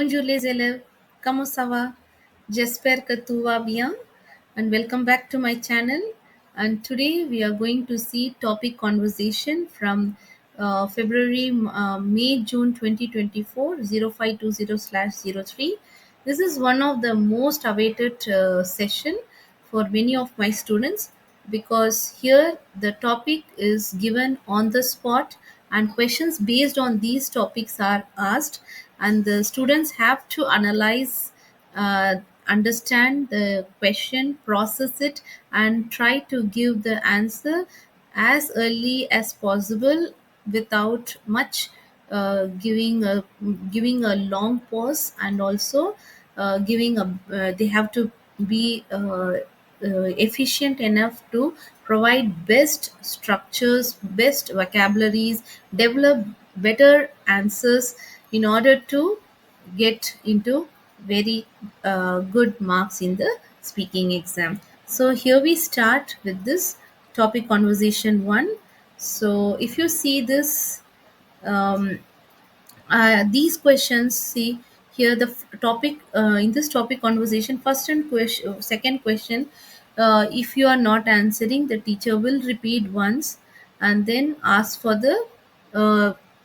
Bonjour les élèves, comment ça va? J'espère que tout va bien and welcome back to my channel. And today we are going to see topic conversation from February, May, June 2024 0520/03. This is one of the most awaited session for many of my students because here the topic is given on the spot and questions based on these topics are asked, and the students have to analyze, uh, understand the question, process it, and try to give the answer as early as possible without much giving a long pause, and also giving a they have to be efficient enough to provide best structures, best vocabularies, develop better answers in order to get into very good marks in the speaking exam. So here we start with this topic conversation one. So if you see this, um, these questions, see here the topic in this topic conversation, first and question, second question, if you are not answering, the teacher will repeat once and then ask for the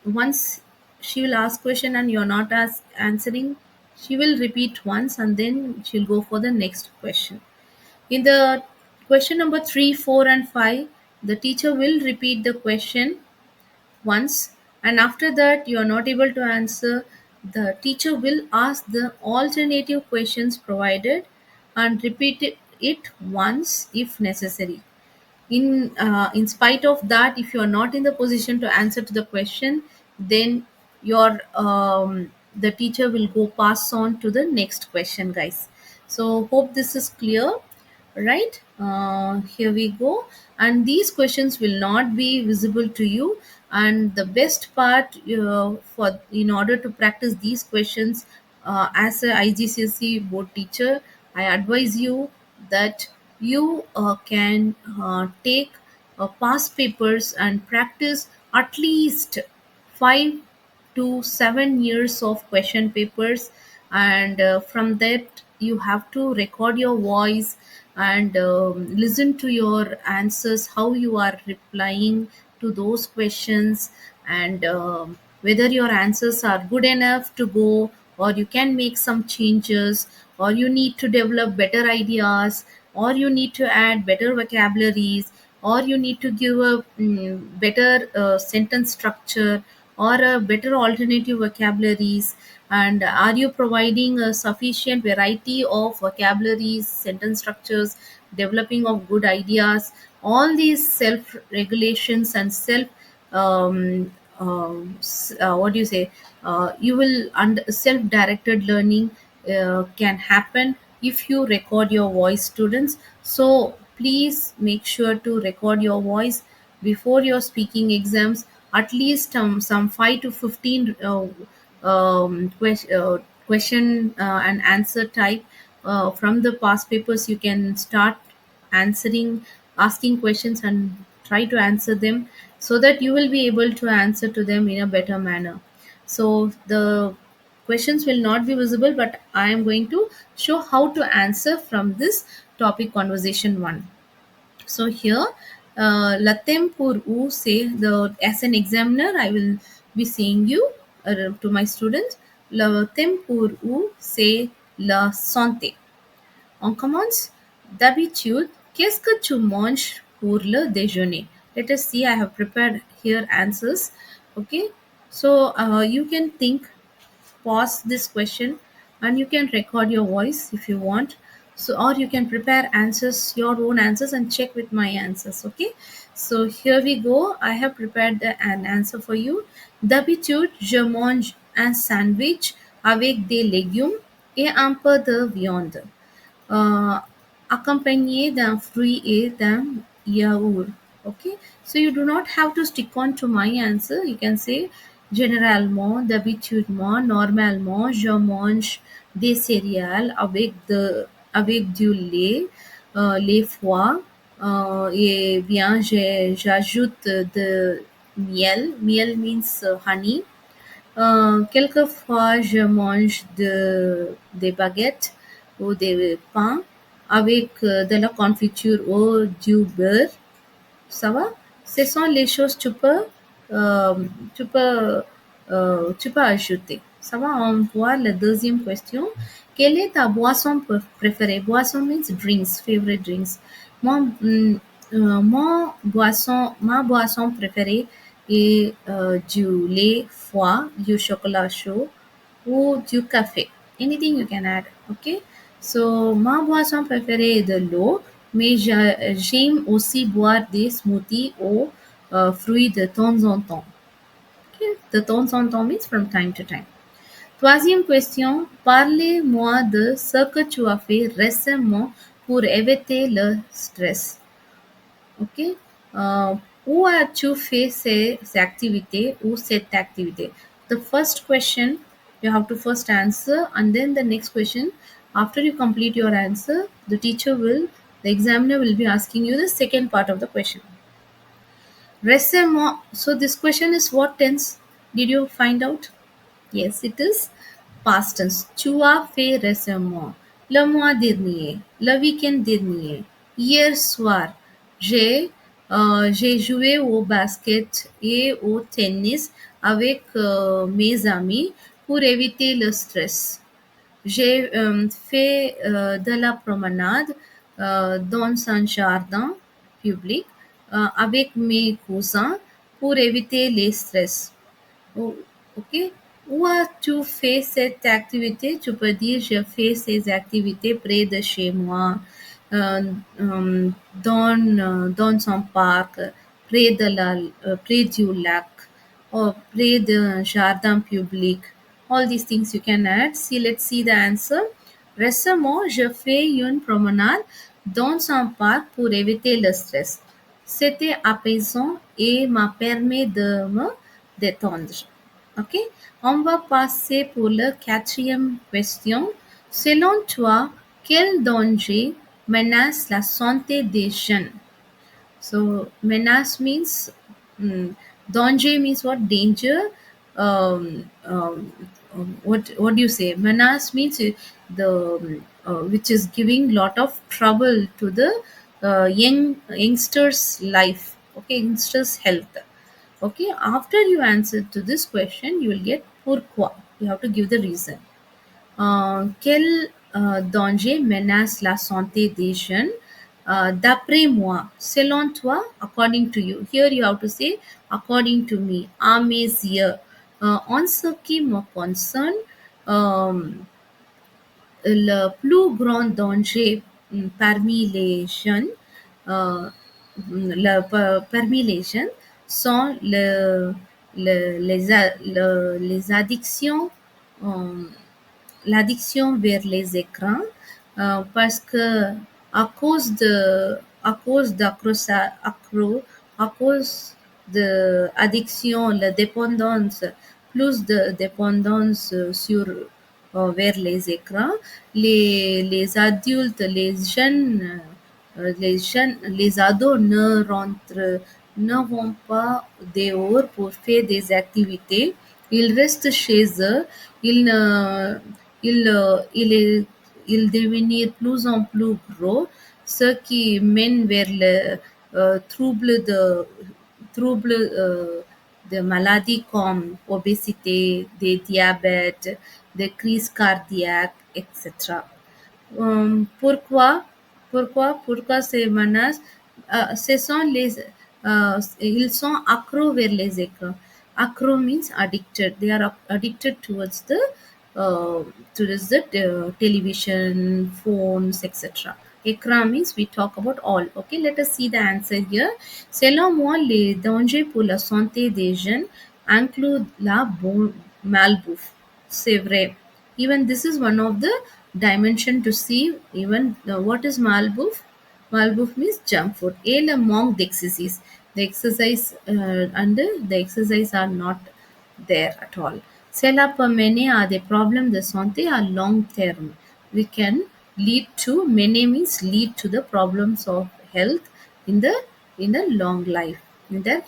once she will ask question and you're not answering, she will repeat once and then she'll go for the next question. In the question number 3, 4 and 5, the teacher will repeat the question once, and after that you are not able to answer, the teacher will ask the alternative questions provided and repeat it once if necessary. In spite of that, if you are not in the position to answer to the question, then your the teacher will go pass on to the next question, guys. So hope this is clear, right? Here we go. And these questions will not be visible to you, and the best part, for in order to practice these questions, as a IGCSE board teacher, I advise you that you can take past papers and practice at least 5 to 7 years of question papers, and from that you have to record your voice and listen to your answers, how you are replying to those questions, and whether your answers are good enough to go, or you can make some changes, or you need to develop better ideas, or you need to add better vocabularies, or you need to give a better sentence structure, or a better alternative vocabularies, and are you providing a sufficient variety of vocabularies, sentence structures, developing of good ideas. All these self regulations and self what do you say, you will self directed learning can happen if you record your voice, students. So please make sure to record your voice before your speaking exams, at least some 5 to 15 question and answer type from the past papers. You can start answering, asking questions and try to answer them, so that you will be able to answer to them in a better manner. So the questions will not be visible, but I am going to show how to answer from this topic conversation one. So here, Latem pour ou say, the as an examiner, I will be saying you to my students. Latem pour ou say la santé. On commence. D'habitude, qu'est-ce que tu manges pour le déjeuner? Let us see. I have prepared here answers. Okay. So you can think, pause this question, and you can record your voice if you want. So, or you can prepare answers, your own answers, and check with my answers. Okay. So here we go. I have prepared an answer for you. D'habitude, je mange un sandwich avec des légumes et un peu de viande, uh, accompagné d'un fruit et d'un yaourt. Okay, so you do not have to stick on to my answer. You can say généralement, d'habituellement, normalement, je mange des céréales avec du lait, lait froid, et bien j'ajoute de miel. Miel means honey, Quelquefois, je mange des baguettes ou des pains avec de la confiture ou du beurre. Ça va? Ce sont les choses que euh, tu peux, tu peux ajouter. Ça va? On voit la deuxième question. Quelle est ta boisson préférée? Boisson means drinks, favorite drinks. Moi, ma boisson préférée est du lait froid, du chocolat chaud ou du café. Anything you can add. Okay? So, ma boisson préférée est de l'eau, mais j'aime aussi boire des smoothies aux fruits de temps en temps. Okay? De temps en temps means from time to time. Troisième question, parlez-moi de ce que tu as fait récemment pour éviter le stress. OK? Où as-tu fait ces activités ou cette activité? The first question you have to first answer, and then the next question. After you complete your answer, the examiner will be asking you the second part of the question. Récemment, so this question is what tense? Did you find out? Yes, it is past tense. Tu as fait récemment. Le mois dernier. Le week-end dernier. Hier soir. J'ai j'ai joué au basket et au tennis avec mes amis pour éviter le stress. J'ai fait de la promenade dans un jardin public avec mes cousins pour éviter les stress. Oh, ok. Où as-tu fait cette activité? Tu peux dire je fais ces activités près de chez moi, euh, dans un parc, près du lac, or près d'un jardin public. All these things you can add. See, let's see the answer. Récemment, je fais une promenade dans un parc pour éviter le stress. C'était apaisant et m'a permis de me détendre. Ok, on va passer pour la quatrième question. Selon toi, quel danger menace la santé des jeunes? So menace means danger means what? Danger. What do you say? Menace means the which is giving lot of trouble to the youngsters' life. Okay, youngsters' health. Okay, after you answer to this question, you will get pourquoi. You have to give the reason. Quel danger menace la santé des jeunes? D'après moi, selon toi, according to you. Here you have to say according to me, à mes yeux. En ce qui me concerne, euh, le plus grand danger parmi les jeunes, euh, parmi les jeunes sont les addictions, euh, l'addiction vers les écrans parce que à cause à cause de addiction, la dépendance, plus de dépendance sur vers les écrans, les adultes, les ados ne vont pas dehors pour faire des activités. Ils restent chez eux. Ils, ne- ils, il est, ils devenir plus en plus gros, ce qui mène vers le troubles de maladies comme obésité, des diabètes, des crises cardiaques, etc. Pourquoi? Pourquoi ces menaces? Ce sont ils sont accros vers les écrans. Accro means addicted. They are addicted towards the television, phones, etc. Écran means we talk about all. Okay, let us see the answer here. Selon moi, les dangers pour la santé des jeunes incluent la malbouffe. C'est vrai. Even this is one of the dimension to see even what is malbouffe. Malbouffe means junk food. Et le manque d'exercice. The exercise the exercise are not there at all. Cela peut mener à des problèmes de santé à long terme. We can lead to many means lead to the problems of health in the long life, in the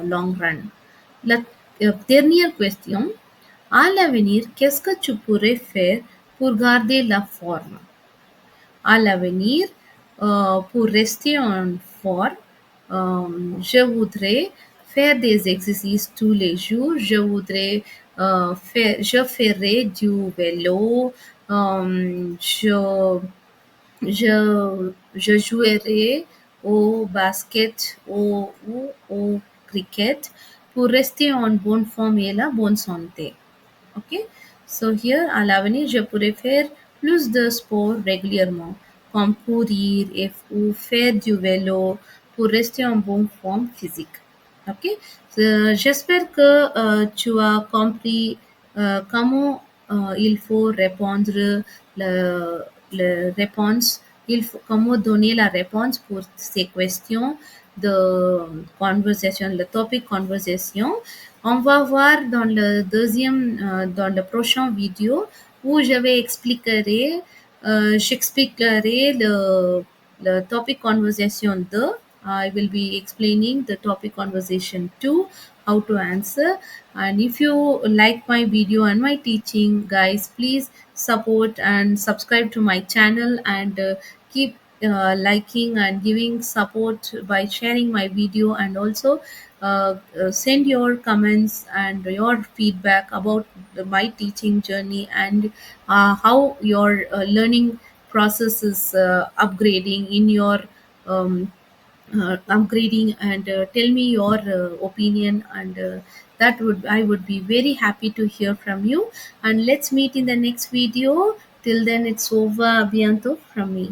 long run. La dernière question. À l'avenir, qu'est-ce que tu pourrais faire pour garder la forme? À l'avenir, pour rester en forme, je voudrais faire des exercices tous les jours. Je ferai du vélo. Je jouerai au basket ou au cricket pour rester en bonne forme et la bonne santé. OK? So here à l'avenir, je pourrais faire plus de sport régulièrement, comme courir ou faire du vélo pour rester en bonne forme physique. OK? J'espère que tu as compris comment il faut répondre le, le réponse, comment donner la réponse pour ces questions de conversation, le topic conversation. On va voir dans le dans le prochain vidéo où j'expliquerai le topic conversation 2. I will be explaining the topic conversation 2, how to answer. And if you like my video and my teaching, guys, please support and subscribe to my channel and keep liking and giving support by sharing my video, and also send your comments and your feedback about my teaching journey and how your learning process is upgrading in your upgrading, and tell me your opinion, and that would I would be very happy to hear from you. And let's meet in the next video. Till then, it's over. Abianto from me.